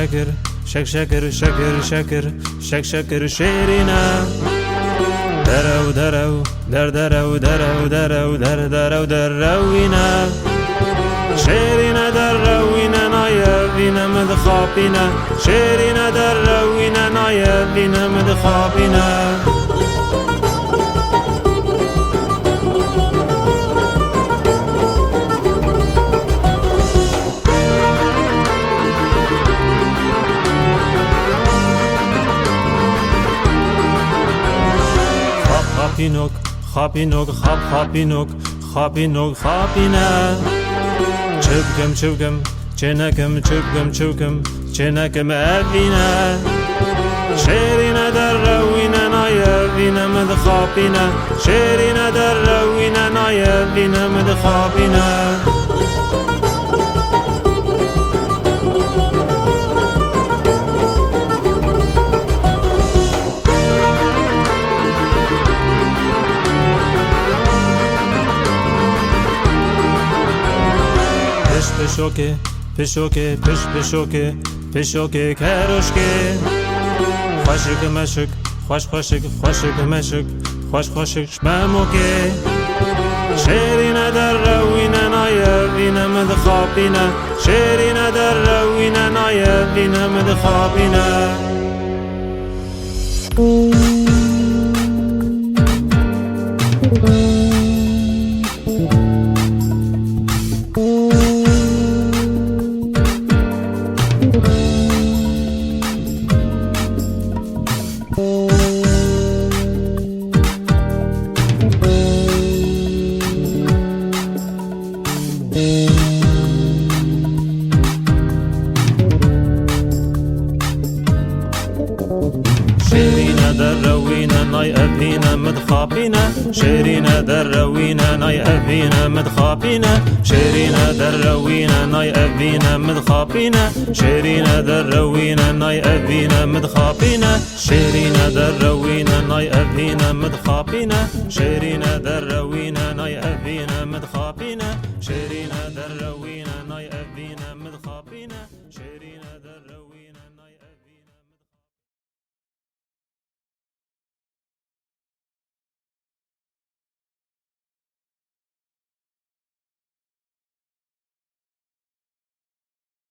شكر شك شكر شكر شكر شك شكر شيرنا درو درو در درو درو درو در درو دروينا شيرنا دروينا نايا بينا مدخابنا شيرنا دروينا نايا بينا مدخابنا خابينوك خابينوك خاب خابينوك خابينوك خابينا چبکم چبکم چنکم چبکم چبکم چنکم ابینا شیرین در روینا نای بینا مدخابینا شیرین در روینا نای بینا مدخابینا پشوکه پشوکه پش پشوکه پشوکه کروشکه خوشک مشک خوش خوشک خوشک مشک خوش خوشک شماموکه شیرین در روینا نای بینا مدخابینا شیرین در روینا نای بینا مدخابینا شيرين دروينا ناي أبينا مدخابينا شيرين دروينا ناي أبينا مدخابينا شيرين دروينا ناي أبينا مدخابينا شيرين دروينا ناي أبينا مدخابينا شيرين دروينا ناي أبينا مدخابينا شيرين دروينا ناي أبينا مدخابينا شيرين دروينا